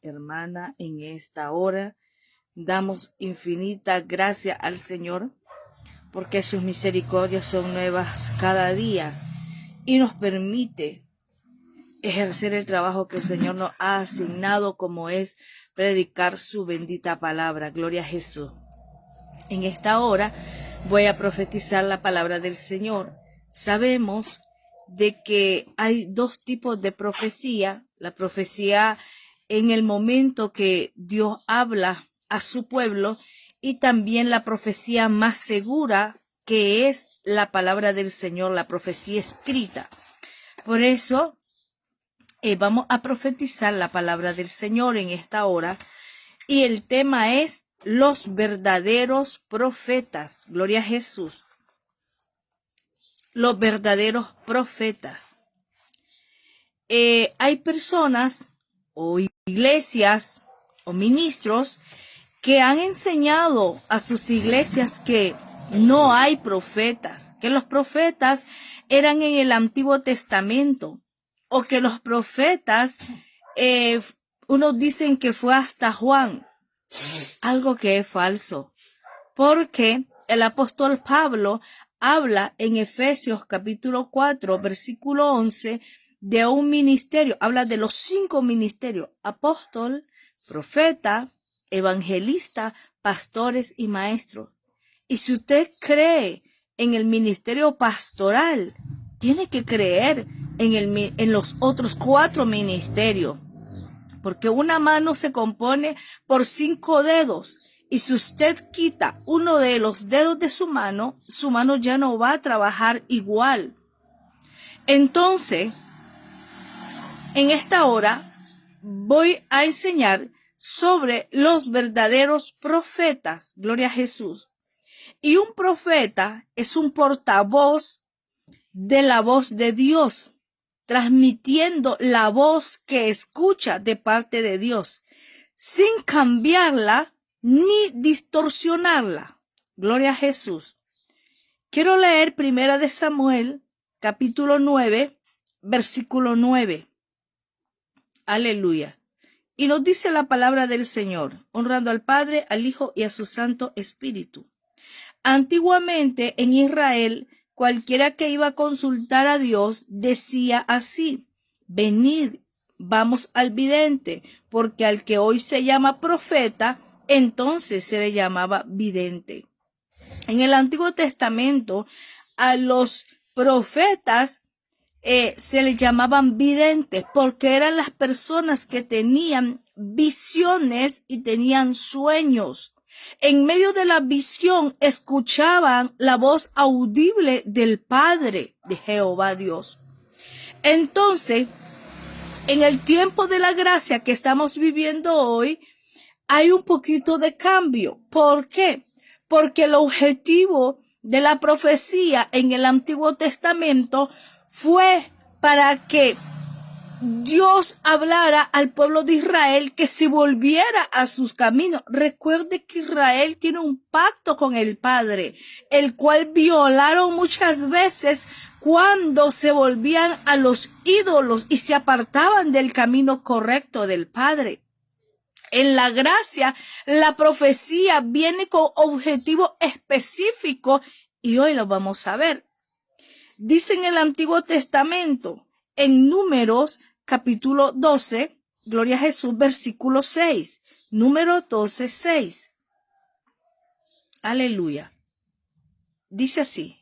Hermana, en esta hora damos infinita gracia al Señor porque sus misericordias son nuevas cada día y nos permite ejercer el trabajo que el Señor nos ha asignado, como es predicar su bendita palabra. Gloria a Jesús. En esta hora voy a profetizar la palabra del Señor. Sabemos de que hay dos tipos de profecía: la profecía en el momento que Dios habla a su pueblo, y también la profecía más segura, que es la palabra del Señor, la profecía escrita. Por eso vamos a profetizar la palabra del Señor en esta hora, y el tema es los verdaderos profetas. Gloria a Jesús. Los verdaderos profetas. Hay personas o iglesias o ministros que han enseñado a sus iglesias que no hay profetas, que los profetas eran en el Antiguo Testamento, o que los profetas, unos dicen que fue hasta Juan, algo que es falso, porque el apóstol Pablo habla en Efesios capítulo 4, versículo 11, de un ministerio, habla de los 5 ministerios: apóstol, profeta, evangelista, pastores y maestros. Y si usted cree en el ministerio pastoral, tiene que creer en los otros 4 ministerios, porque una mano se compone por 5 dedos. Y si usted quita uno de los dedos de su mano ya no va a trabajar igual. Entonces, en esta hora voy a enseñar sobre los verdaderos profetas. Gloria a Jesús. Y un profeta es un portavoz de la voz de Dios, transmitiendo la voz que escucha de parte de Dios, sin cambiarla ni distorsionarla. Gloria a Jesús. Quiero leer 1 Samuel, capítulo 9, versículo 9. Aleluya. Y nos dice la palabra del Señor, honrando al Padre, al Hijo y a su Santo Espíritu. Antiguamente en Israel, cualquiera que iba a consultar a Dios decía así: venid, vamos al vidente, porque al que hoy se llama profeta, entonces se le llamaba vidente. En el Antiguo Testamento, a los profetas se les llamaban videntes, porque eran las personas que tenían visiones y tenían sueños. En medio de la visión escuchaban la voz audible del Padre, de Jehová Dios. Entonces, en el tiempo de la gracia que estamos viviendo hoy, hay un poquito de cambio. ¿Por qué? Porque el objetivo de la profecía en el Antiguo Testamento fue para que Dios hablara al pueblo de Israel que se volviera a sus caminos. Recuerde que Israel tiene un pacto con el Padre, el cual violaron muchas veces cuando se volvían a los ídolos y se apartaban del camino correcto del Padre. En la gracia, la profecía viene con objetivo específico, y hoy lo vamos a ver. Dice en el Antiguo Testamento, en Números capítulo 12, gloria a Jesús, versículo 6. Número 12, 6. Aleluya. Dice así: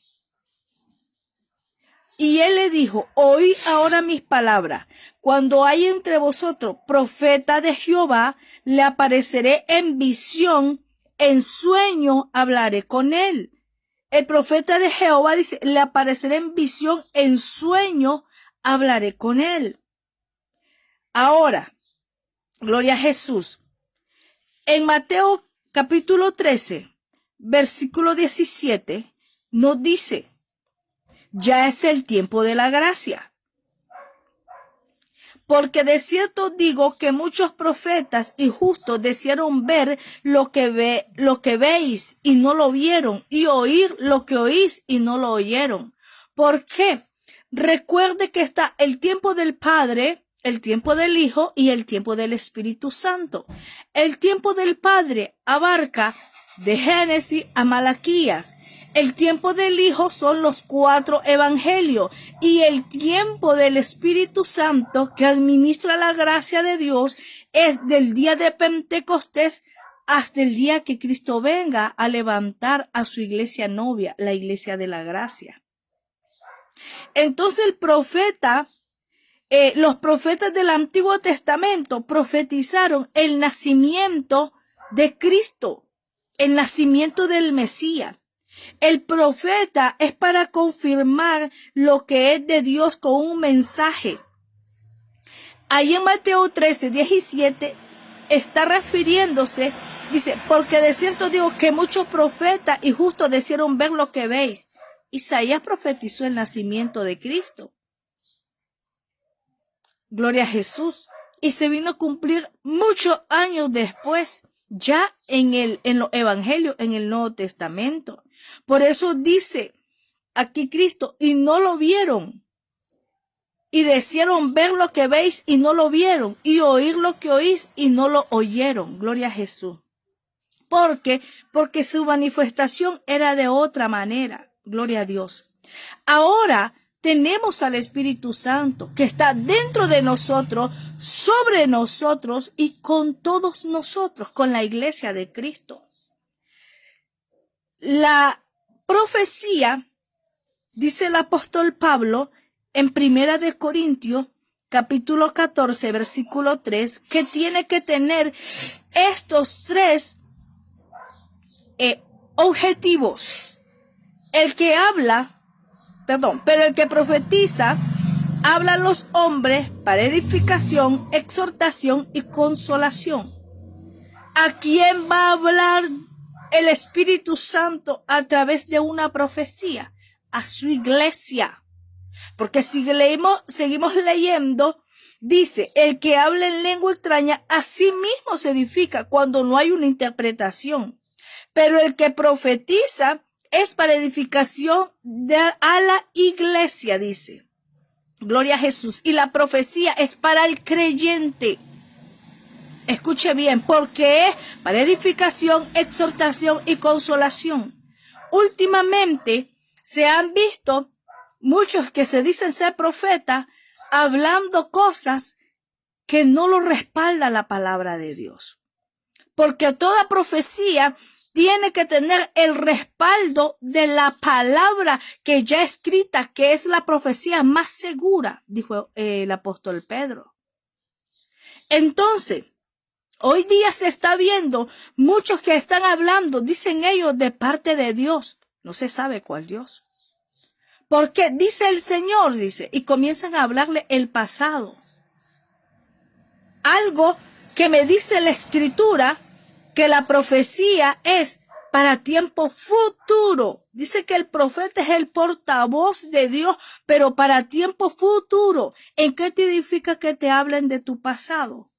y él le dijo: oí ahora mis palabras. Cuando hay entre vosotros profeta de Jehová, le apareceré en visión, en sueño hablaré con él. El profeta de Jehová dice: le apareceré en visión, en sueño hablaré con él. Ahora, gloria a Jesús. En Mateo capítulo 13, versículo 17, nos dice: ya es el tiempo de la gracia. Porque de cierto digo que muchos profetas y justos desearon ver lo que veis y no lo vieron, y oír lo que oís y no lo oyeron. ¿Por qué? Recuerde que está el tiempo del Padre, el tiempo del Hijo y el tiempo del Espíritu Santo. El tiempo del Padre abarca de Génesis a Malaquías. El tiempo del Hijo son los 4 evangelios y el tiempo del Espíritu Santo que administra la gracia de Dios es del día de Pentecostés hasta el día que Cristo venga a levantar a su iglesia novia, la iglesia de la gracia. Entonces los profetas del Antiguo Testamento profetizaron el nacimiento de Cristo, el nacimiento del Mesías. El profeta es para confirmar lo que es de Dios con un mensaje. Ahí en Mateo 13:17 está refiriéndose, dice, porque de cierto digo que muchos profetas y justos desearon ver lo que veis. Isaías profetizó el nacimiento de Cristo. Gloria a Jesús. Y se vino a cumplir muchos años después, ya en los evangelios, en el Nuevo Testamento. Por eso dice aquí Cristo, y no lo vieron. Y desearon ver lo que veis y no lo vieron. Y oír lo que oís y no lo oyeron. Gloria a Jesús. Porque su manifestación era de otra manera. Gloria a Dios. Ahora tenemos al Espíritu Santo que está dentro de nosotros, sobre nosotros y con todos nosotros, con la iglesia de Cristo. La profecía, dice el apóstol Pablo en 1 de Corintios, capítulo 14, versículo 3, que tiene que tener estos 3 objetivos. Pero el que profetiza, habla a los hombres para edificación, exhortación y consolación. ¿A quién va a hablar el Espíritu Santo a través de una profecía? A su iglesia. Porque si seguimos leyendo, dice, el que habla en lengua extraña, a sí mismo se edifica cuando no hay una interpretación. Pero el que profetiza es para edificación a la iglesia, dice. Gloria a Jesús. Y la profecía es para el creyente. Escuche bien, porque es para edificación, exhortación y consolación. Últimamente se han visto muchos que se dicen ser profetas hablando cosas que no lo respalda la palabra de Dios. Porque toda profecía tiene que tener el respaldo de la palabra que ya escrita, que es la profecía más segura, dijo el apóstol Pedro. Entonces, hoy día se está viendo muchos que están hablando, dicen ellos, de parte de Dios. No se sabe cuál Dios. Porque dice el Señor, dice, y comienzan a hablarle el pasado. Algo que me dice la Escritura, que la profecía es para tiempo futuro. Dice que el profeta es el portavoz de Dios, pero para tiempo futuro. ¿En qué te edifica que te hablen de tu pasado?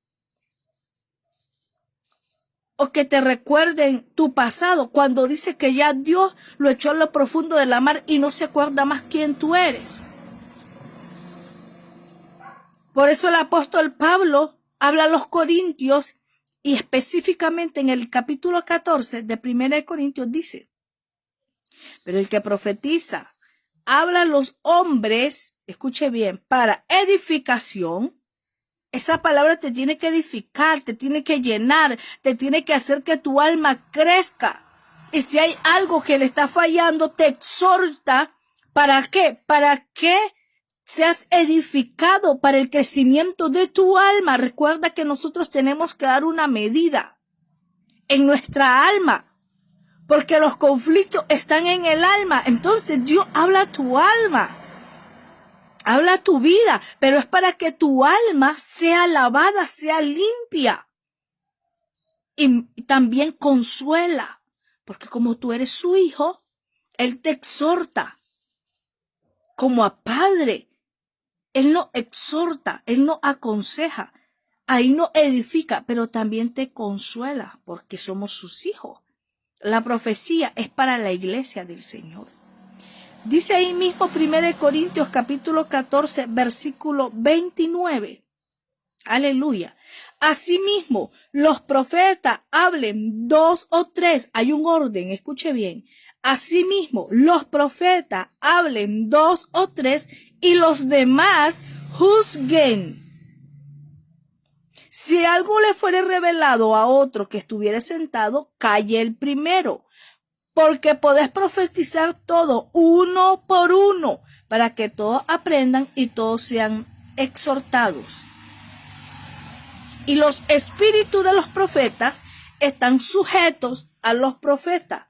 O que te recuerden tu pasado, cuando dice que ya Dios lo echó en lo profundo de la mar y no se acuerda más quién tú eres. Por eso el apóstol Pablo habla a los corintios y específicamente en el capítulo 14 de 1 de Corintios dice, pero el que profetiza habla a los hombres, escuche bien, para edificación. Esa palabra te tiene que edificar, te tiene que llenar, te tiene que hacer que tu alma crezca. Y si hay algo que le está fallando, te exhorta. ¿Para qué? Para que seas edificado para el crecimiento de tu alma. Recuerda que nosotros tenemos que dar una medida en nuestra alma, porque los conflictos están en el alma. Entonces Dios habla a tu alma. Habla tu vida, pero es para que tu alma sea lavada, sea limpia. Y también consuela, porque como tú eres su hijo, Él te exhorta como a padre. Él no exhorta, Él no aconseja, ahí no edifica, pero también te consuela, porque somos sus hijos. La profecía es para la iglesia del Señor. Dice ahí mismo 1 Corintios capítulo 14, versículo 29. Aleluya. Asimismo, los profetas hablen 2 o 3. Hay un orden, escuche bien. Asimismo, los profetas hablen 2 o 3 y los demás juzguen. Si algo le fuere revelado a otro que estuviera sentado, calle el primero, porque podés profetizar todo uno por uno, para que todos aprendan y todos sean exhortados. Y los espíritus de los profetas están sujetos a los profetas,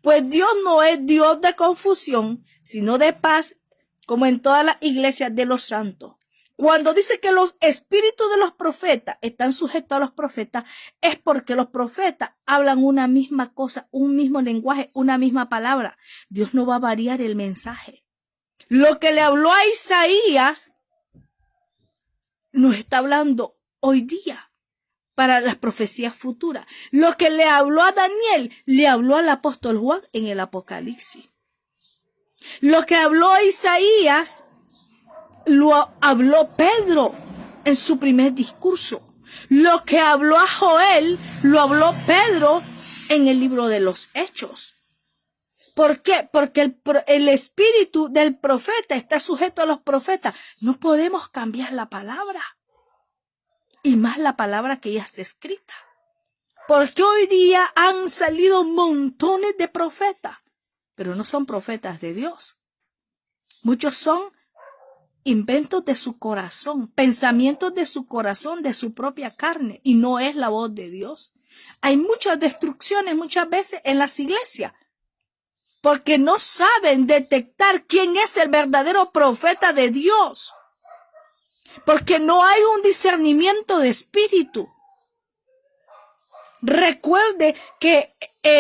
pues Dios no es Dios de confusión, sino de paz, como en todas las iglesias de los santos. Cuando dice que los espíritus de los profetas están sujetos a los profetas, es porque los profetas hablan una misma cosa, un mismo lenguaje, una misma palabra. Dios no va a variar el mensaje. Lo que le habló a Isaías nos está hablando hoy día para las profecías futuras. Lo que le habló a Daniel, le habló al apóstol Juan en el Apocalipsis. Lo que habló a Isaías, lo habló Pedro en su primer discurso. Lo que habló a Joel, lo habló Pedro en el libro de los Hechos. ¿Por qué? Porque el espíritu del profeta está sujeto a los profetas. No podemos cambiar la palabra. Y más la palabra que ya está escrita. Porque hoy día han salido montones de profetas, pero no son profetas de Dios. Muchos son inventos de su corazón, pensamientos de su corazón, de su propia carne, y no es la voz de Dios. Hay muchas destrucciones muchas veces en las iglesias, porque no saben detectar quién es el verdadero profeta de Dios, porque no hay un discernimiento de espíritu. Recuerde que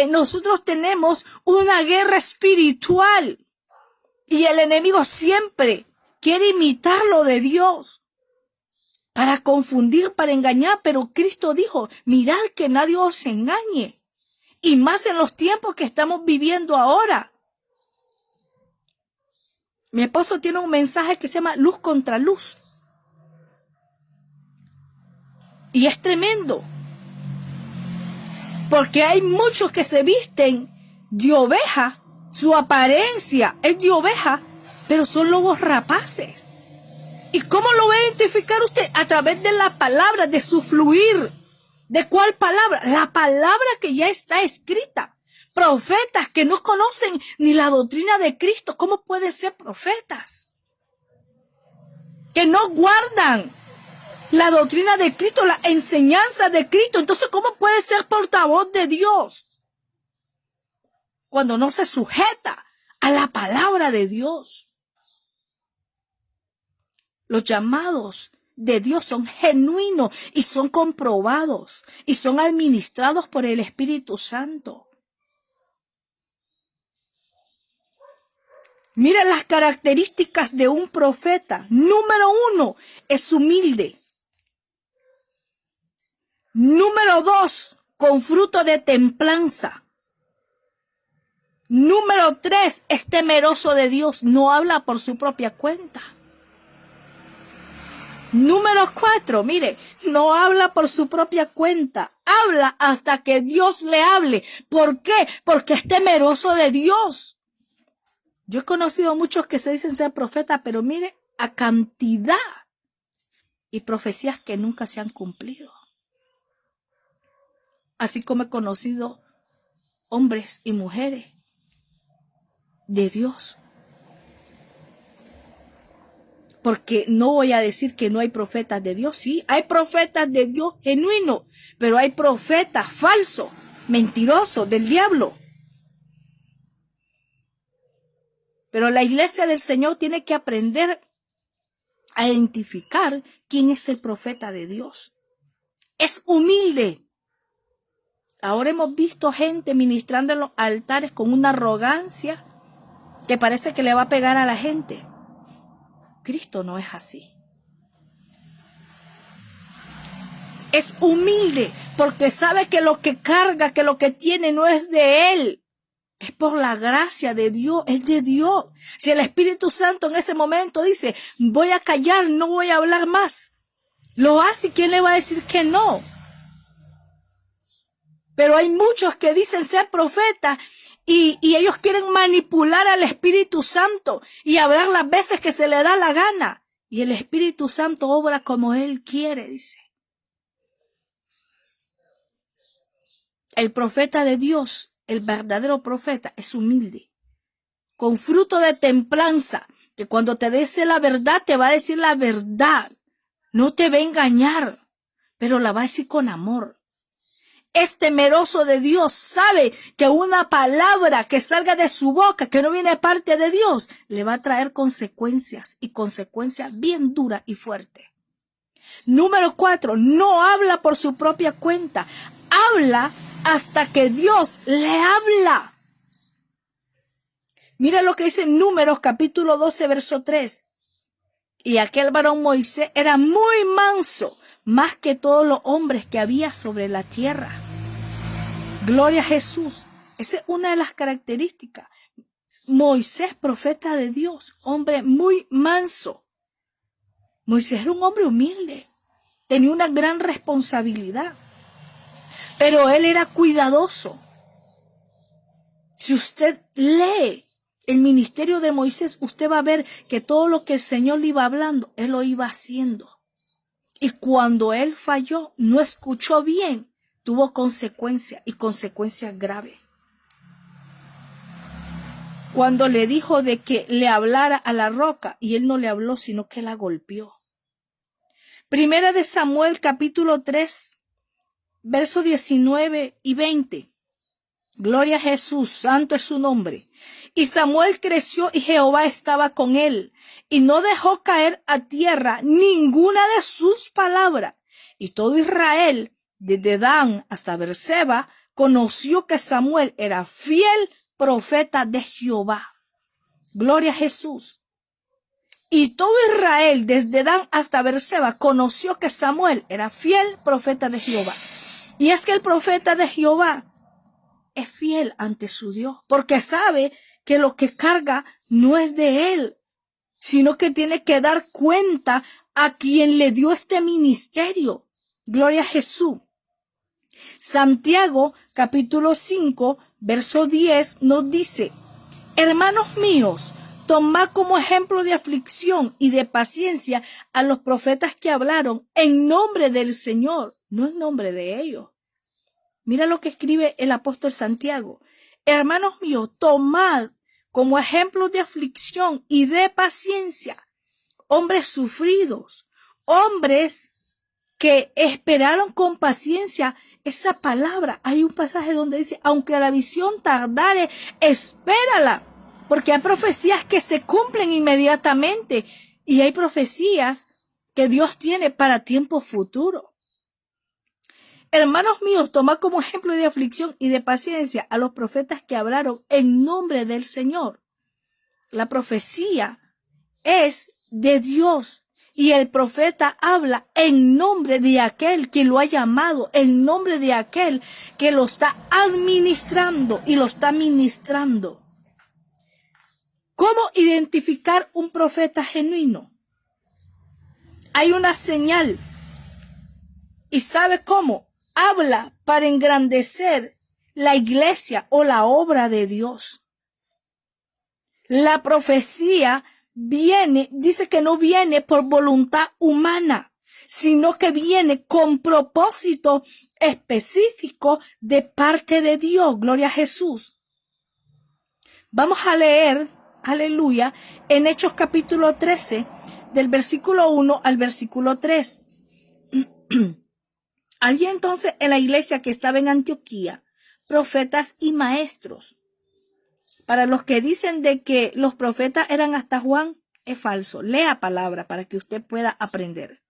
nosotros tenemos una guerra espiritual y el enemigo siempre quiere imitar lo de Dios para confundir, para engañar, pero Cristo dijo, mirad que nadie os engañe, y más en los tiempos que estamos viviendo ahora. Mi esposo tiene un mensaje que se llama Luz contra Luz, y es tremendo, porque hay muchos que se visten de oveja, su apariencia es de oveja, pero son lobos rapaces. ¿Y cómo lo va a identificar usted? A través de la palabra, de su fluir. ¿De cuál palabra? La palabra que ya está escrita. Profetas que no conocen ni la doctrina de Cristo, ¿cómo pueden ser profetas? Que no guardan la doctrina de Cristo, la enseñanza de Cristo. Entonces, ¿cómo puede ser portavoz de Dios cuando no se sujeta a la palabra de Dios? Los llamados de Dios son genuinos y son comprobados y son administrados por el Espíritu Santo. Mira las características de un profeta. Número 1, es humilde. Número 2, con fruto de templanza. Número 3, es temeroso de Dios, no habla por su propia cuenta. Número 4, mire, no habla por su propia cuenta, habla hasta que Dios le hable. ¿Por qué? Porque es temeroso de Dios. Yo he conocido muchos que se dicen ser profetas, pero mire, a cantidad y profecías que nunca se han cumplido. Así como he conocido hombres y mujeres de Dios. Porque no voy a decir que no hay profetas de Dios. Sí, hay profetas de Dios genuinos, pero hay profetas falsos, mentirosos, del diablo. Pero la iglesia del Señor tiene que aprender a identificar quién es el profeta de Dios. Es humilde. Ahora hemos visto gente ministrando en los altares con una arrogancia que parece que le va a pegar a la gente. Cristo no es así. Es humilde porque sabe que lo que carga, que lo que tiene no es de él. Es por la gracia de Dios, es de Dios. Si el Espíritu Santo en ese momento dice, voy a callar, no voy a hablar más, Lo hace, ¿y quién le va a decir que no? Pero hay muchos que dicen ser profetas y ellos quieren manipular al Espíritu Santo y hablar las veces que se le da la gana. Y el Espíritu Santo obra como Él quiere, dice. El profeta de Dios, el verdadero profeta, es humilde, con fruto de templanza, que cuando te dice la verdad, te va a decir la verdad. No te va a engañar, pero la va a decir con amor. Es temeroso de Dios, sabe que una palabra que salga de su boca, que no viene de parte de Dios, le va a traer consecuencias, y consecuencias bien duras y fuertes. Número 4, no habla por su propia cuenta, habla hasta que Dios le habla. Mira lo que dice en Números capítulo 12, verso 3. Y aquel varón Moisés era muy manso, más que todos los hombres que había sobre la tierra. Gloria a Jesús. Esa es una de las características. Moisés, profeta de Dios, hombre muy manso. Moisés era un hombre humilde, tenía una gran responsabilidad, pero él era cuidadoso. Si usted lee el ministerio de Moisés, usted va a ver que todo lo que el Señor le iba hablando, él lo iba haciendo. Y cuando él falló, no escuchó bien, tuvo consecuencias, y consecuencias graves. Cuando le dijo de que le hablara a la roca, y él no le habló, sino que la golpeó. Primera de Samuel, capítulo 3, versos 19 y 20. Gloria a Jesús, santo es su nombre. Y Samuel creció y Jehová estaba con él, y no dejó caer a tierra ninguna de sus palabras. Y todo Israel, desde Dan hasta Berseba, conoció que Samuel era fiel profeta de Jehová. Gloria a Jesús. Y todo Israel, desde Dan hasta Berseba, conoció que Samuel era fiel profeta de Jehová. Y es que el profeta de Jehová es fiel ante su Dios, porque sabe que lo que carga no es de él, sino que tiene que dar cuenta a quien le dio este ministerio. Gloria a Jesús. Santiago, capítulo 5, verso 10, nos dice: hermanos míos, tomad como ejemplo de aflicción y de paciencia a los profetas que hablaron en nombre del Señor, no en nombre de ellos. Mira lo que escribe el apóstol Santiago. Hermanos míos, tomad como ejemplo de aflicción y de paciencia hombres sufridos, hombres que esperaron con paciencia esa palabra. Hay un pasaje donde dice, aunque la visión tardare, espérala, porque hay profecías que se cumplen inmediatamente y hay profecías que Dios tiene para tiempo futuro. Hermanos míos, tomad como ejemplo de aflicción y de paciencia a los profetas que hablaron en nombre del Señor. La profecía es de Dios y el profeta habla en nombre de aquel que lo ha llamado, en nombre de aquel que lo está administrando y lo está ministrando. ¿Cómo identificar un profeta genuino? Hay una señal. ¿Y sabe cómo? Habla para engrandecer la iglesia o la obra de Dios. La profecía dice que no viene por voluntad humana, sino que viene con propósito específico de parte de Dios. Gloria a Jesús. Vamos a leer, aleluya, en Hechos capítulo 13, del versículo 1 al versículo 3. Había entonces en la iglesia que estaba en Antioquía profetas y maestros. Para los que dicen de que los profetas eran hasta Juan, es falso. Lea palabra para que usted pueda aprender.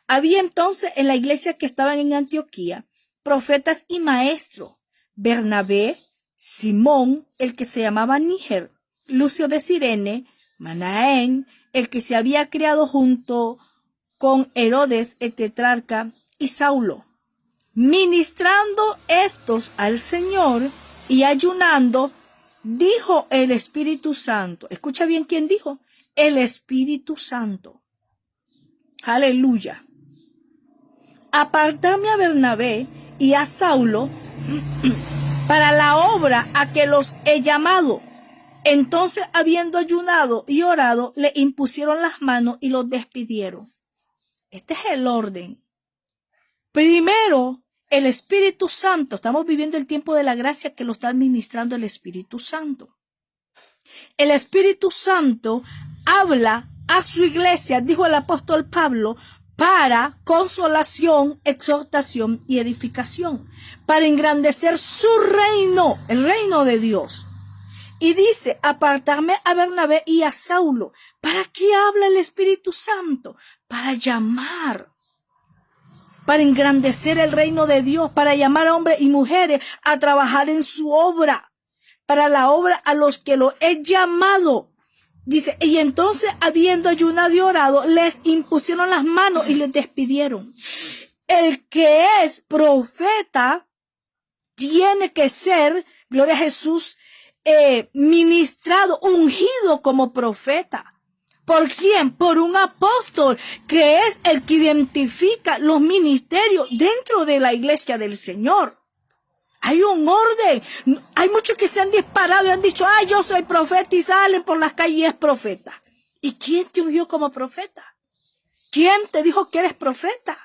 Había entonces en la iglesia que estaban en Antioquía profetas y maestros. Bernabé, Simón, el que se llamaba Níger, Lucio de Cirene, Manaén, el que se había criado junto con Herodes el tetrarca, y Saulo. Ministrando estos al Señor y ayunando, dijo el Espíritu Santo. Escucha bien quién dijo. El Espíritu Santo. Aleluya. apartarme a Bernabé y a Saulo para la obra a que los he llamado. Entonces, habiendo ayunado y orado, le impusieron las manos y los despidieron. Este es el orden. Primero, el Espíritu Santo. Estamos viviendo el tiempo de la gracia que lo está administrando el Espíritu Santo. El Espíritu Santo habla a su iglesia, dijo el apóstol Pablo, para consolación, exhortación y edificación, para engrandecer su reino, el reino de Dios. Y dice, apartarme a Bernabé y a Saulo. ¿Para qué habla el Espíritu Santo? Para llamar, para engrandecer el reino de Dios, para llamar a hombres y mujeres a trabajar en su obra, para la obra a los que lo he llamado. Dice, y entonces, habiendo ayunado y orado, les impusieron las manos y les despidieron. El que es profeta tiene que ser, gloria a Jesús, ministrado, ungido como profeta. ¿Por quién? Por un apóstol, que es el que identifica los ministerios dentro de la iglesia del Señor. Hay un orden. Hay muchos que se han disparado y han dicho, ay, yo soy profeta, y salen por las calles y es profeta. ¿Y quién te ungió como profeta? ¿Quién te dijo que eres profeta?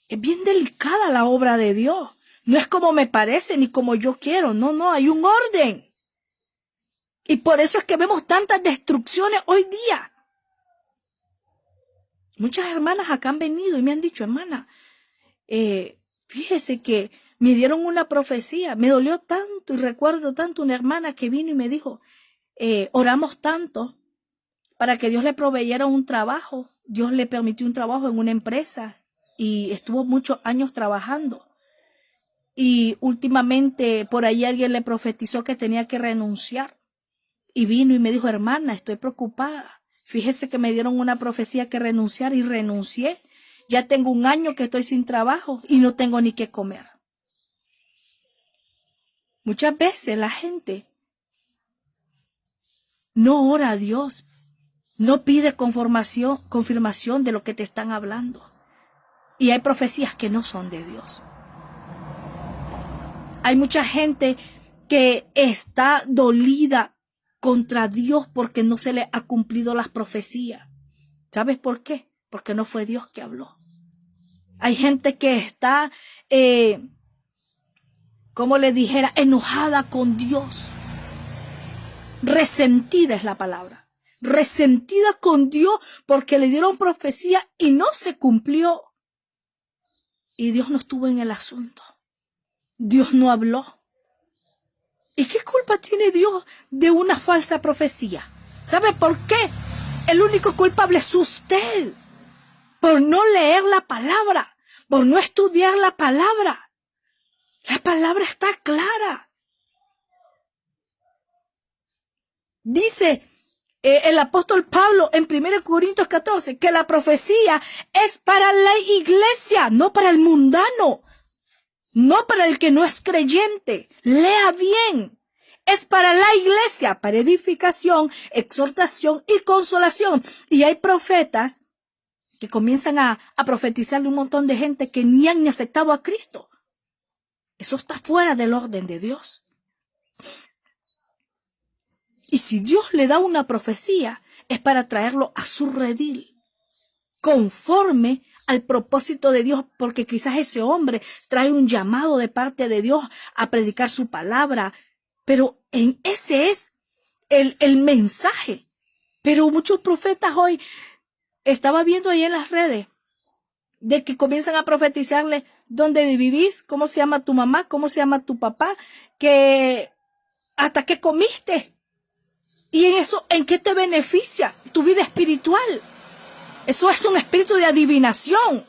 Es bien delicada la obra de Dios. No es como me parece ni como yo quiero. No, hay un orden. Y por eso es que vemos tantas destrucciones hoy día. Muchas hermanas acá han venido y me han dicho, hermana, fíjese que me dieron una profecía, me dolió tanto y recuerdo tanto una hermana que vino y me dijo, oramos tanto para que Dios le proveyera un trabajo. Dios le permitió un trabajo en una empresa y estuvo muchos años trabajando. Y últimamente por ahí alguien le profetizó que tenía que renunciar. Y vino y me dijo, hermana, estoy preocupada. Fíjese que me dieron una profecía que renunciar y renuncié. Ya tengo 1 año que estoy sin trabajo y no tengo ni qué comer. Muchas veces la gente no ora a Dios, no pide confirmación de lo que te están hablando. Y hay profecías que no son de Dios. Hay mucha gente que está dolida contra Dios porque no se le ha cumplido las profecías. ¿Sabes por qué? Porque no fue Dios que habló. Hay gente que está, como le dijera, enojada con Dios. Resentida es la palabra. Resentida con Dios porque le dieron profecía y no se cumplió. Y Dios no estuvo en el asunto. Dios no habló. ¿Y qué culpa tiene Dios de una falsa profecía? ¿Sabe por qué? El único culpable es usted. Por no leer la palabra. Por no estudiar la palabra. La palabra está clara. Dice el apóstol Pablo en 1 Corintios 14 que la profecía es para la iglesia, no para el mundano. No para el que no es creyente. Lea bien. Es para la iglesia, para edificación, exhortación y consolación. Y hay profetas que comienzan a profetizarle a un montón de gente que ni han aceptado a Cristo. Eso está fuera del orden de Dios. Y si Dios le da una profecía, es para traerlo a su redil, conforme al propósito de Dios, porque quizás ese hombre trae un llamado de parte de Dios a predicar su palabra, pero ese es el mensaje. Pero muchos profetas hoy, estaba viendo ahí en las redes, de que comienzan a profetizarle dónde vivís, cómo se llama tu mamá, cómo se llama tu papá, que hasta qué comiste. Y en eso, ¿en qué te beneficia tu vida espiritual? Eso es un espíritu de adivinación.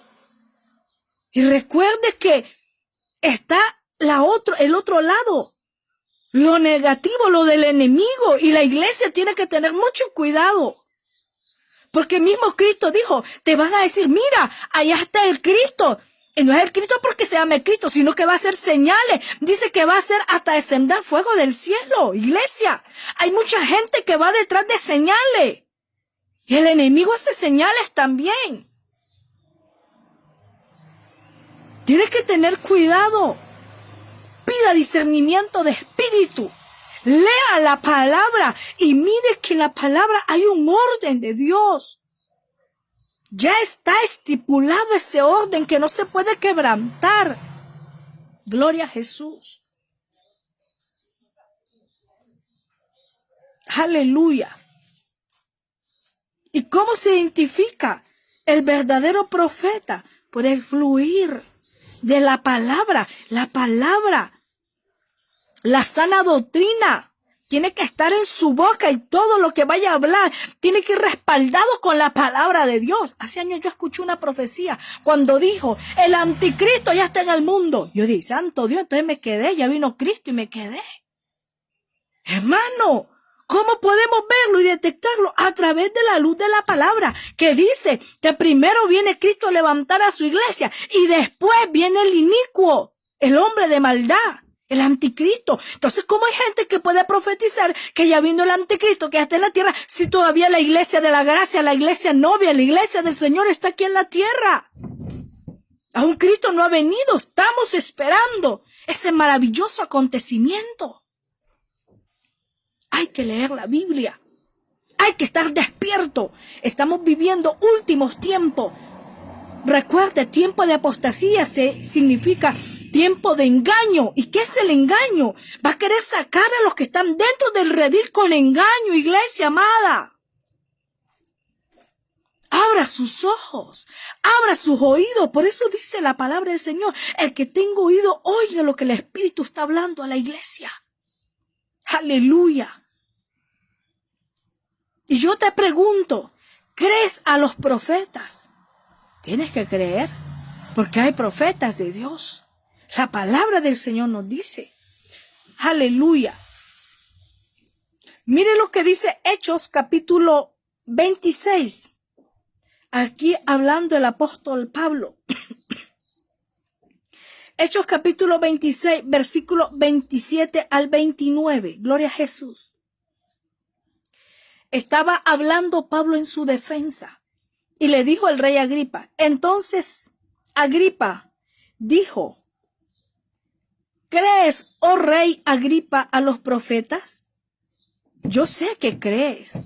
Y recuerde que está el otro lado. Lo negativo, lo del enemigo. Y la iglesia tiene que tener mucho cuidado. Porque mismo Cristo dijo, te van a decir, mira, allá está el Cristo. Y no es el Cristo porque se llame Cristo, sino que va a hacer señales. Dice que va a hacer hasta descender fuego del cielo. Iglesia, hay mucha gente que va detrás de señales. Y el enemigo hace señales también. Tienes que tener cuidado. Pida discernimiento de espíritu. Lea la palabra y mire que en la palabra hay un orden de Dios. Ya está estipulado ese orden que no se puede quebrantar. Gloria a Jesús. Aleluya. ¿Y cómo se identifica el verdadero profeta? Por el fluir de la palabra. La sana doctrina tiene que estar en su boca y todo lo que vaya a hablar tiene que ir respaldado con la palabra de Dios. Hace años yo escuché una profecía cuando dijo, el anticristo ya está en el mundo. Yo dije, santo Dios, entonces me quedé, ya vino Cristo y me quedé. Hermano, ¿cómo podemos verlo y detectarlo? A través de la luz de la palabra, que dice que primero viene Cristo a levantar a su iglesia y después viene el inicuo, el hombre de maldad. El anticristo. Entonces, ¿cómo hay gente que puede profetizar que ya vino el anticristo, que ya está en la tierra, si todavía la iglesia de la gracia, la iglesia novia, la iglesia del Señor está aquí en la tierra? Aún Cristo no ha venido. Estamos esperando ese maravilloso acontecimiento. Hay que leer la Biblia. Hay que estar despierto. Estamos viviendo últimos tiempos. Recuerde, tiempo de apostasía significa tiempo de engaño. ¿Y qué es el engaño? Va a querer sacar a los que están dentro del redil con engaño, iglesia amada. Abra sus ojos, abra sus oídos. Por eso dice la palabra del Señor, el que tenga oído, oiga lo que el Espíritu está hablando a la iglesia. Aleluya. Y yo te pregunto, ¿crees a los profetas? Tienes que creer, porque hay profetas de Dios. La palabra del Señor nos dice. Aleluya. Mire lo que dice Hechos capítulo 26. Aquí hablando el apóstol Pablo. Hechos capítulo 26, versículo 27 al 29. Gloria a Jesús. Estaba hablando Pablo en su defensa y le dijo al rey Agripa. Entonces Agripa dijo, ¿crees, oh rey Agripa, a los profetas? Yo sé que crees.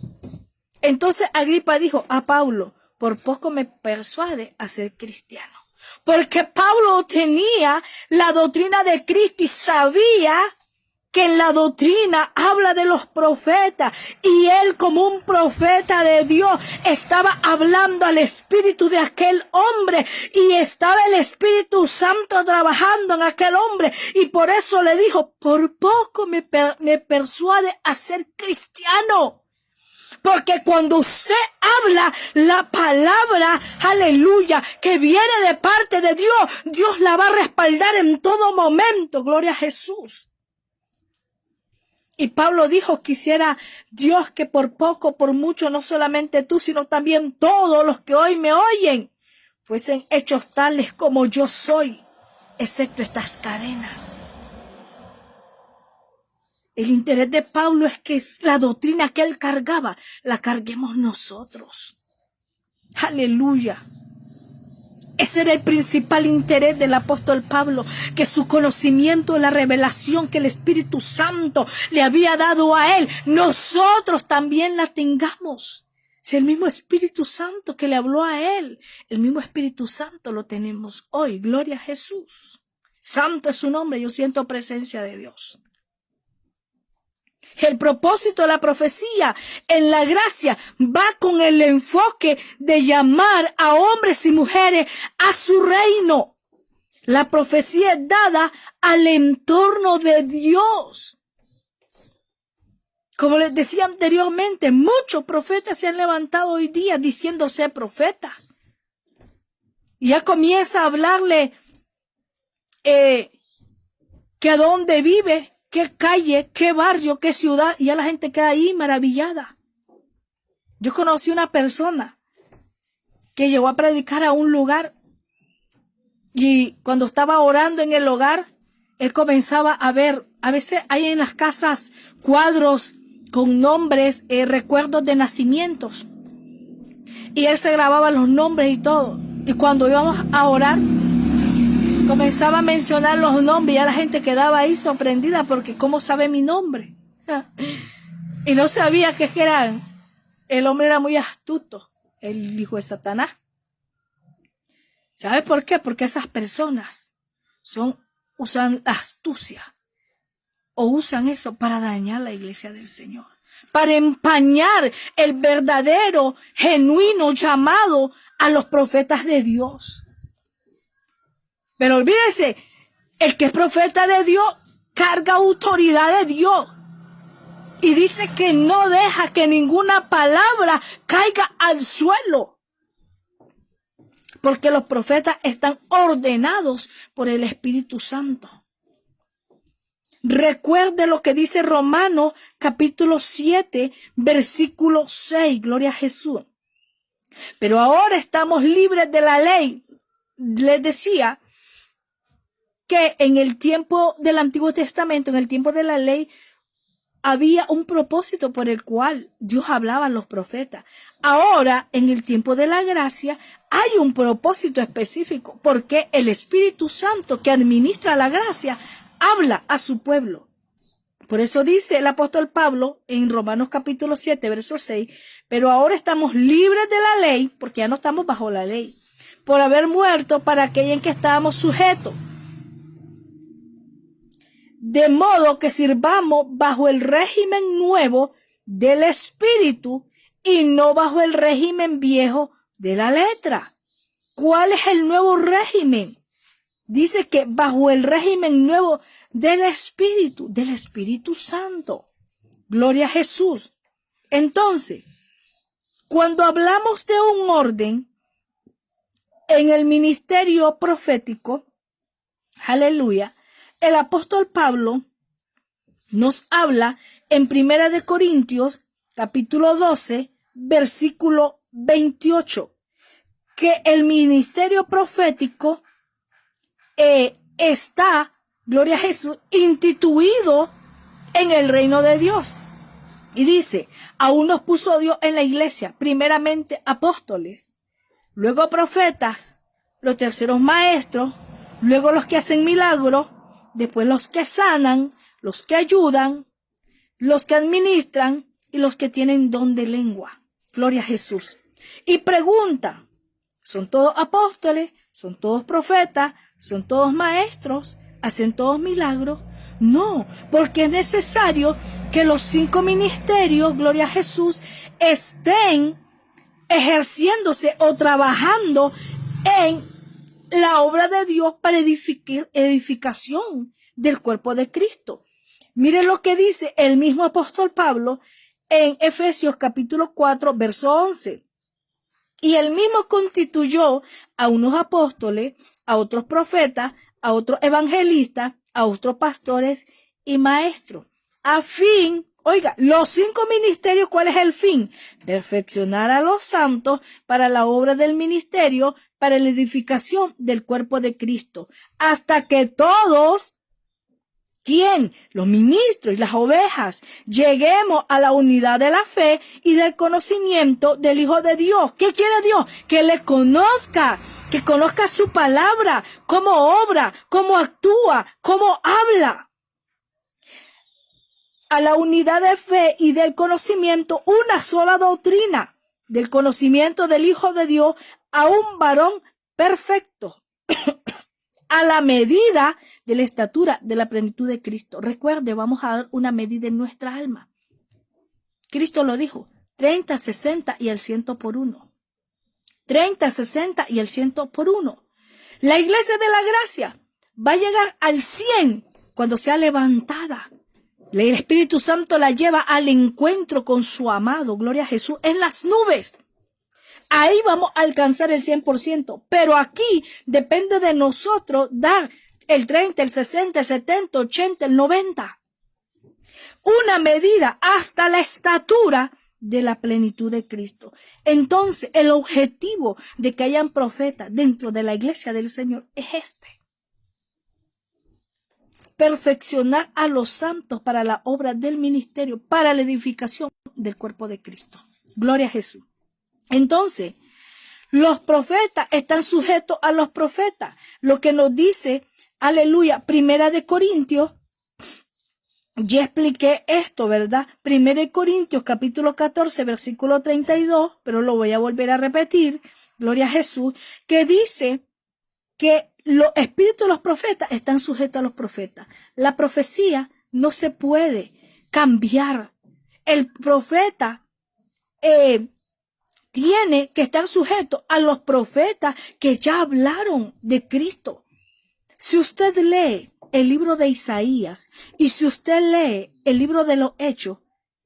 Entonces Agripa dijo a Pablo, por poco me persuade a ser cristiano. Porque Pablo tenía la doctrina de Cristo y sabía que en la doctrina habla de los profetas, y él como un profeta de Dios estaba hablando al espíritu de aquel hombre, y estaba el Espíritu Santo trabajando en aquel hombre, y por eso le dijo, por poco me persuade a ser cristiano. Porque cuando usted habla la palabra, aleluya, que viene de parte de Dios, Dios la va a respaldar en todo momento. Gloria a Jesús. Y Pablo dijo, quisiera Dios que por poco, por mucho, no solamente tú, sino también todos los que hoy me oyen, fuesen hechos tales como yo soy, excepto estas cadenas. El interés de Pablo es que la doctrina que él cargaba, la carguemos nosotros. Aleluya. Ese era el principal interés del apóstol Pablo, que su conocimiento de la revelación que el Espíritu Santo le había dado a él, nosotros también la tengamos. Si el mismo Espíritu Santo que le habló a él, el mismo Espíritu Santo lo tenemos hoy. Gloria a Jesús. Santo es su nombre, yo siento presencia de Dios. El propósito de la profecía en la gracia va con el enfoque de llamar a hombres y mujeres a su reino. La profecía es dada al entorno de Dios. Como les decía anteriormente, muchos profetas se han levantado hoy día diciendo ser profeta. Y ya comienza a hablarle que a dónde vive, qué calle, qué barrio, qué ciudad, y ya la gente queda ahí maravillada. Yo conocí una persona que llegó a predicar a un lugar, y cuando estaba orando en el hogar, él comenzaba a ver, a veces hay en las casas cuadros con nombres, recuerdos de nacimientos, y él se grababa los nombres y todo, y cuando íbamos a orar, Comenzaba a mencionar los nombres y ya la gente quedaba ahí sorprendida porque ¿cómo sabe mi nombre? Y no sabía que eran. El hombre era muy astuto, el hijo de Satanás. ¿Sabe por qué? Porque esas personas usan astucia o usan eso para dañar la iglesia del Señor, para empañar el verdadero, genuino llamado a los profetas de Dios. Pero olvídese, el que es profeta de Dios carga autoridad de Dios y dice que no deja que ninguna palabra caiga al suelo. Porque los profetas están ordenados por el Espíritu Santo. Recuerde lo que dice Romanos capítulo 7, versículo 6. Gloria a Jesús. Pero ahora estamos libres de la ley. Les decía que en el tiempo del Antiguo Testamento, en el tiempo de la ley, había un propósito por el cual Dios hablaba a los profetas. Ahora, en el tiempo de la gracia, hay un propósito específico, porque el Espíritu Santo que administra la gracia habla a su pueblo. Por eso dice el apóstol Pablo en Romanos capítulo 7, verso 6, pero ahora estamos libres de la ley, porque ya no estamos bajo la ley, por haber muerto para aquella en que estábamos sujetos. De modo que sirvamos bajo el régimen nuevo del Espíritu y no bajo el régimen viejo de la letra. ¿Cuál es el nuevo régimen? Dice que bajo el régimen nuevo del Espíritu Santo. Gloria a Jesús. Entonces, cuando hablamos de un orden en el ministerio profético, aleluya, el apóstol Pablo nos habla en 1 Corintios capítulo 12, versículo 28, que el ministerio profético está, gloria a Jesús, instituido en el reino de Dios. Y dice, aún nos puso Dios en la iglesia, primeramente apóstoles, luego profetas, los terceros maestros, luego los que hacen milagros, después los que sanan, los que ayudan, los que administran y los que tienen don de lengua. Gloria a Jesús. Y pregunta, ¿son todos apóstoles? ¿Son todos profetas? ¿Son todos maestros? ¿Hacen todos milagros? No, porque es necesario que los 5 ministerios, gloria a Jesús, estén ejerciéndose o trabajando en la obra de Dios para edificación del cuerpo de Cristo. Mire lo que dice el mismo apóstol Pablo en Efesios capítulo 4, verso 11. Y él mismo constituyó a unos apóstoles, a otros profetas, a otros evangelistas, a otros pastores y maestros. A fin, oiga, los 5 ministerios, ¿cuál es el fin? Perfeccionar a los santos para la obra del ministerio, para la edificación del cuerpo de Cristo, hasta que todos, ¿quién? Los ministros y las ovejas, lleguemos a la unidad de la fe y del conocimiento del Hijo de Dios. ¿Qué quiere Dios? Que le conozca, que conozca su palabra, cómo obra, cómo actúa, cómo habla. A la unidad de fe y del conocimiento, una sola doctrina, del conocimiento del Hijo de Dios, a un varón perfecto, a la medida de la estatura de la plenitud de Cristo. Recuerde, vamos a dar una medida en nuestra alma. Cristo lo dijo, 30, 60 y el 100 por 1. 30, 60 y el 100 por 1. La iglesia de la gracia va a llegar al 100 cuando sea levantada. El Espíritu Santo la lleva al encuentro con su amado, gloria a Jesús, en las nubes. Ahí vamos a alcanzar el 100%, pero aquí depende de nosotros dar el 30, el 60, el 70, 80, el 90. Una medida hasta la estatura de la plenitud de Cristo. Entonces, el objetivo de que hayan profetas dentro de la iglesia del Señor es este. Perfeccionar a los santos para la obra del ministerio, para la edificación del cuerpo de Cristo. Gloria a Jesús. Entonces, Los profetas están sujetos a los profetas. Lo que nos dice, aleluya, Primera de Corintios. Ya expliqué esto, ¿verdad? Primera de Corintios, capítulo 14, versículo 32, pero lo voy a volver a repetir. Gloria a Jesús, que dice que los espíritus de los profetas están sujetos a los profetas. La profecía no se puede cambiar. El profeta tiene que estar sujeto a los profetas que ya hablaron de Cristo. Si usted lee el libro de Isaías y si usted lee el libro de los Hechos,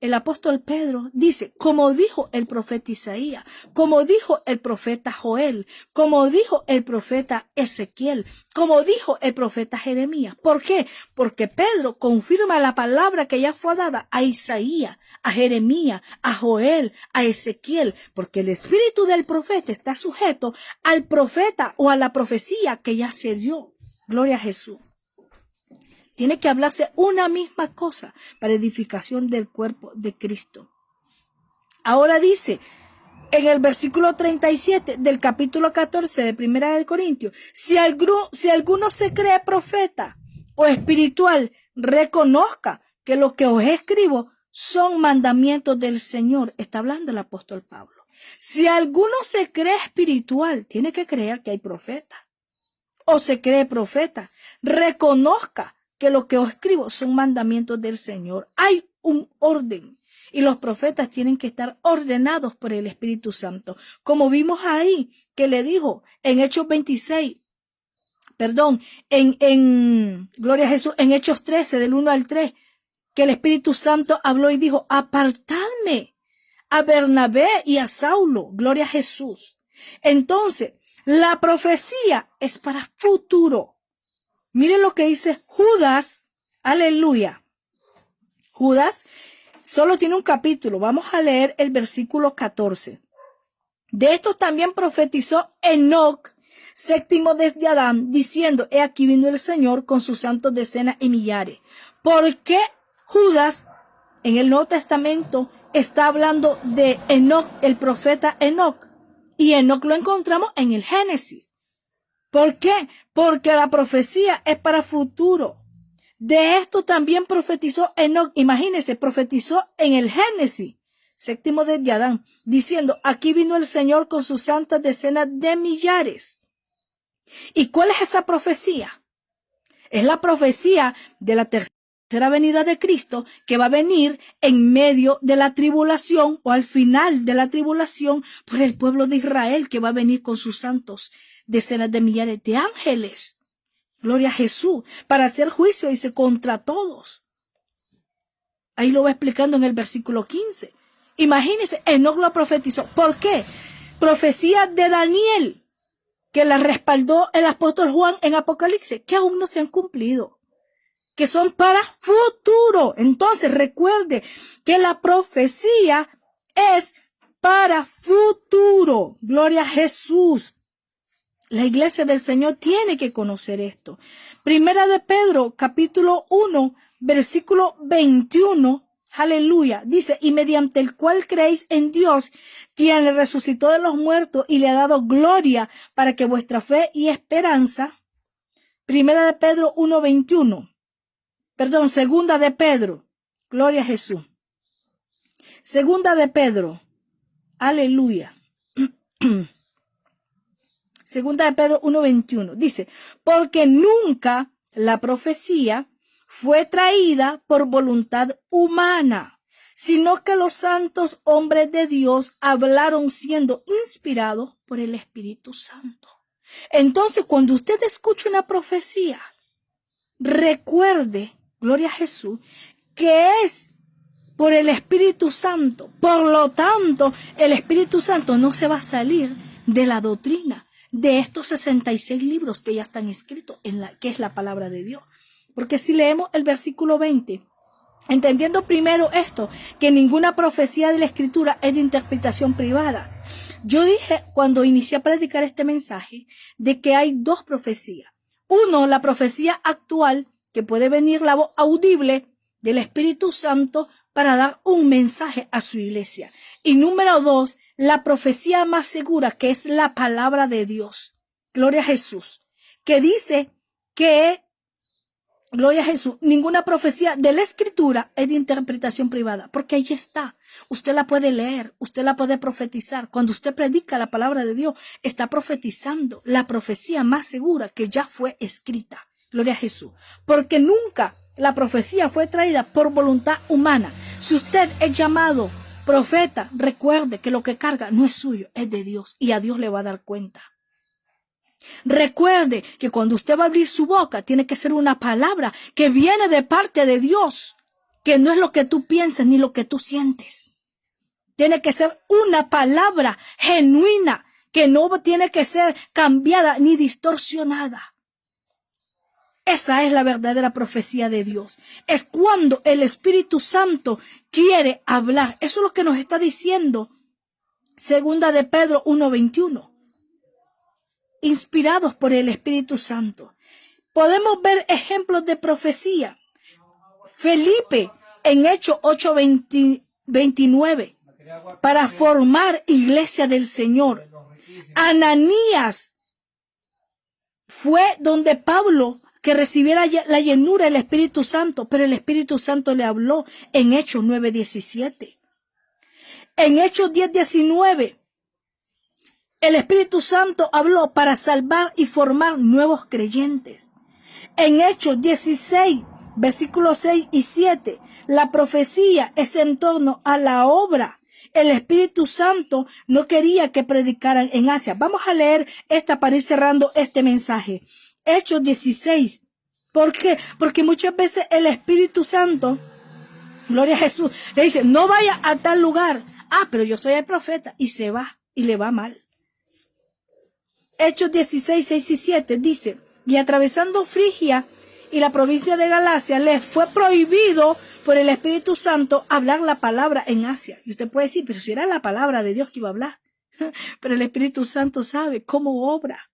el apóstol Pedro dice, como dijo el profeta Isaías, como dijo el profeta Joel, como dijo el profeta Ezequiel, como dijo el profeta Jeremías. ¿Por qué? Porque Pedro confirma la palabra que ya fue dada a Isaías, a Jeremías, a Joel, a Ezequiel, porque el espíritu del profeta está sujeto al profeta o a la profecía que ya se dio. Gloria a Jesús. Tiene que hablarse una misma cosa para edificación del cuerpo de Cristo. Ahora dice en el versículo 37 del capítulo 14 de Primera de Corintios, si alguno se cree profeta o espiritual, reconozca que lo que os escribo son mandamientos del Señor. Está hablando el apóstol Pablo. Si alguno se cree espiritual, tiene que creer que hay profeta. O se cree profeta, reconozca que lo que os escribo son mandamientos del Señor. Hay un orden y los profetas tienen que estar ordenados por el Espíritu Santo. Como vimos ahí que le dijo en Hechos 26, Gloria a Jesús, en Hechos 13 del 1 al 3, que el Espíritu Santo habló y dijo, apartadme a Bernabé y a Saulo. Gloria a Jesús. Entonces, la profecía es para futuro. Miren lo que dice Judas, aleluya. Judas solo tiene un capítulo. Vamos a leer el versículo 14. De estos también profetizó Enoc, séptimo desde Adán, diciendo, he aquí vino el Señor con sus santos decenas y millares. ¿Por qué Judas en el Nuevo Testamento está hablando de Enoc, el profeta Enoc? Y Enoc lo encontramos en el Génesis. ¿Por qué? Porque la profecía es para futuro. De esto también profetizó Enoc. Imagínense, profetizó en el Génesis, séptimo desde Adán, diciendo, aquí vino el Señor con sus santas decenas de millares. ¿Y cuál es esa profecía? Es la profecía de la tercera venida de Cristo, que va a venir en medio de la tribulación o al final de la tribulación por el pueblo de Israel, que va a venir con sus santos decenas de millares de ángeles. Gloria a Jesús, para hacer juicio, dice, contra todos. Ahí lo va explicando en el versículo 15. Imagínense, Enoc lo profetizó. ¿Por qué? Profecía de Daniel, que la respaldó el apóstol Juan en Apocalipsis, que aún no se han cumplido, que son para futuro. Entonces recuerde que la profecía es para futuro. Gloria a Jesús. La iglesia del Señor tiene que conocer esto. Primera de Pedro, capítulo 1, versículo 21, aleluya, dice, y mediante el cual creéis en Dios, quien le resucitó de los muertos y le ha dado gloria, para que vuestra fe y esperanza, Primera de Pedro 1, 21, Segunda de Pedro, gloria a Jesús. Segunda de Pedro, aleluya. Segunda de Pedro 1:21 dice, porque nunca la profecía fue traída por voluntad humana, sino que los santos hombres de Dios hablaron siendo inspirados por el Espíritu Santo. Entonces, cuando usted escucha una profecía, recuerde, gloria a Jesús, que es por el Espíritu Santo. Por lo tanto, el Espíritu Santo no se va a salir de la doctrina de estos 66 libros que ya están escritos que es la palabra de Dios. Porque si leemos el versículo 20, entendiendo primero esto, que ninguna profecía de la Escritura es de interpretación privada. Yo dije cuando inicié a predicar este mensaje de que hay dos profecías. Uno, la profecía actual, que puede venir la voz audible del Espíritu Santo para dar un mensaje a su iglesia. Y número 2, la profecía más segura, que es la palabra de Dios. Gloria a Jesús. Que dice que, gloria a Jesús, ninguna profecía de la Escritura es de interpretación privada, porque ahí está. Usted la puede leer, usted la puede profetizar. Cuando usted predica la palabra de Dios, está profetizando la profecía más segura que ya fue escrita. Gloria a Jesús. Porque nunca la profecía fue traída por voluntad humana. Si usted es llamado profeta, recuerde que lo que carga no es suyo, es de Dios, y a Dios le va a dar cuenta. Recuerde que cuando usted va a abrir su boca, tiene que ser una palabra que viene de parte de Dios, que no es lo que tú piensas ni lo que tú sientes. Tiene que ser una palabra genuina, que no tiene que ser cambiada ni distorsionada. Esa es la verdadera profecía de Dios. Es cuando el Espíritu Santo quiere hablar. Eso es lo que nos está diciendo Segunda de Pedro 1:21. Inspirados por el Espíritu Santo. Podemos ver ejemplos de profecía. Felipe en Hechos 8:29 para formar iglesia del Señor. Ananías fue donde Pablo que recibiera la llenura del Espíritu Santo, pero el Espíritu Santo le habló en Hechos 9:17. En Hechos 10:19, el Espíritu Santo habló para salvar y formar nuevos creyentes. En Hechos 16, versículos 6 y 7, la profecía es en torno a la obra. El Espíritu Santo no quería que predicaran en Asia. Vamos a leer esta para ir cerrando este mensaje. Hechos 16. ¿Por qué? Porque muchas veces el Espíritu Santo, gloria a Jesús, le dice, no vaya a tal lugar. Ah, pero yo soy el profeta. Y se va, y le va mal. Hechos 16, 6 y 7 dice, y atravesando Frigia y la provincia de Galacia, les fue prohibido por el Espíritu Santo hablar la palabra en Asia. Y usted puede decir, pero si era la palabra de Dios que iba a hablar. Pero el Espíritu Santo sabe cómo obra.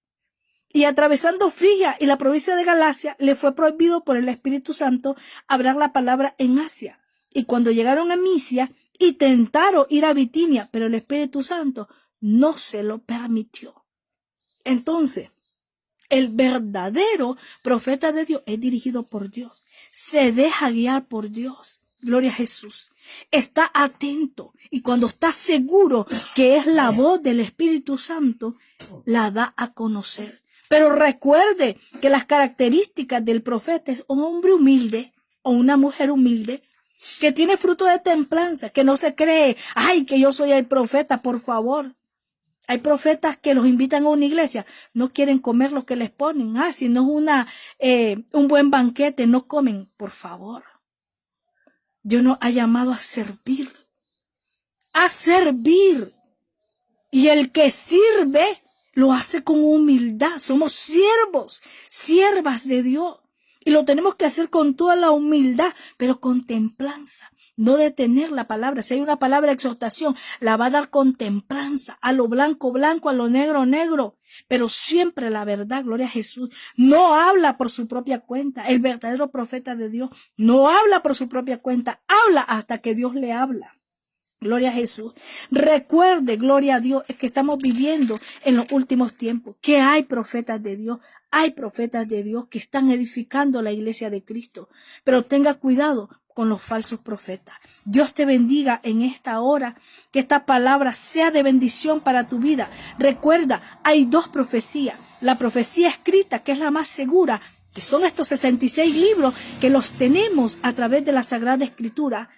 Y atravesando Frigia y la provincia de Galacia, le fue prohibido por el Espíritu Santo hablar la palabra en Asia. Y cuando llegaron a Misia, intentaron ir a Bitinia, pero el Espíritu Santo no se lo permitió. Entonces, el verdadero profeta de Dios es dirigido por Dios. Se deja guiar por Dios. Gloria a Jesús. Está atento. Y cuando está seguro que es la voz del Espíritu Santo, la da a conocer. Pero recuerde que las características del profeta es un hombre humilde o una mujer humilde que tiene fruto de templanza, que no se cree, ay, que yo soy el profeta, por favor. Hay profetas que los invitan a una iglesia, no quieren comer lo que les ponen. Ah, si no es un buen banquete, no comen. Por favor. Dios nos ha llamado a servir. A servir. Y el que sirve lo hace con humildad. Somos siervos, siervas de Dios. Y lo tenemos que hacer con toda la humildad, pero con templanza. No detener la palabra. Si hay una palabra de exhortación, la va a dar con templanza. A lo blanco, blanco, a lo negro, negro. Pero siempre la verdad, gloria a Jesús. No habla por su propia cuenta. El verdadero profeta de Dios no habla por su propia cuenta. Habla hasta que Dios le habla. Gloria a Jesús. Recuerde, gloria a Dios, es que estamos viviendo en los últimos tiempos, que hay profetas de Dios, que están edificando la iglesia de Cristo. Pero tenga cuidado con los falsos profetas. Dios te bendiga en esta hora, que esta palabra sea de bendición para tu vida. Recuerda, hay dos profecías. La profecía escrita, que es la más segura, que son estos 66 libros que los tenemos a través de la Sagrada Escritura,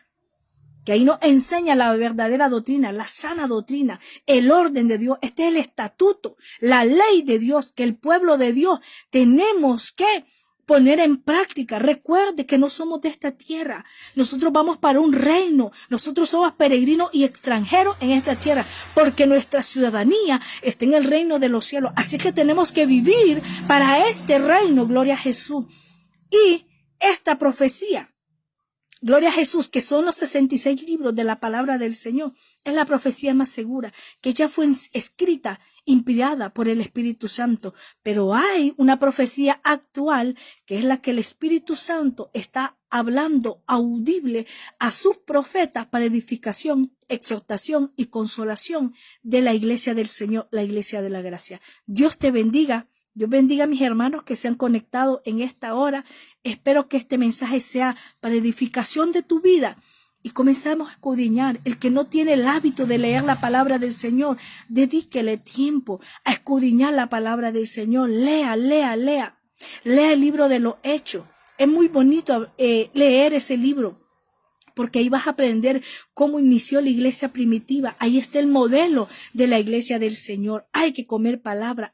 que ahí nos enseña la verdadera doctrina, la sana doctrina, el orden de Dios. Este es el estatuto, la ley de Dios, que el pueblo de Dios tenemos que poner en práctica. Recuerde que no somos de esta tierra. Nosotros vamos para un reino. Nosotros somos peregrinos y extranjeros en esta tierra, porque nuestra ciudadanía está en el reino de los cielos. Así que tenemos que vivir para este reino, gloria a Jesús. Y esta profecía, gloria a Jesús, que son los 66 libros de la palabra del Señor, Es la profecía más segura, que ya fue escrita, inspirada por el Espíritu Santo. Pero hay una profecía actual, que es la que el Espíritu Santo está hablando audible a sus profetas para edificación, exhortación y consolación de la iglesia del Señor, la iglesia de la gracia. Dios te bendiga. Dios bendiga a mis hermanos que se han conectado en esta hora. Espero que este mensaje sea para edificación de tu vida. Y comenzamos a escudriñar. El que no tiene el hábito de leer la palabra del Señor, dedíquele tiempo a escudriñar la palabra del Señor. Lea, lea, lea. Lea el libro de los Hechos. Es muy bonito leer ese libro, porque ahí vas a aprender cómo inició la iglesia primitiva. Ahí está el modelo de la iglesia del Señor. Hay que comer palabra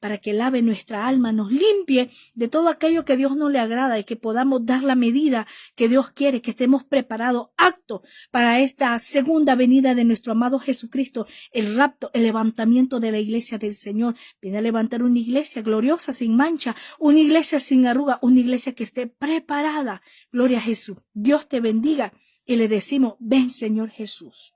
para que lave nuestra alma, nos limpie de todo aquello que Dios no le agrada y que podamos dar la medida que Dios quiere, que estemos preparados, aptos para esta segunda venida de nuestro amado Jesucristo, el rapto, el levantamiento de la iglesia del Señor. Viene a levantar una iglesia gloriosa, sin mancha, una iglesia sin arruga, una iglesia que esté preparada. Gloria a Jesús. Dios te bendiga y le decimos, ven Señor Jesús.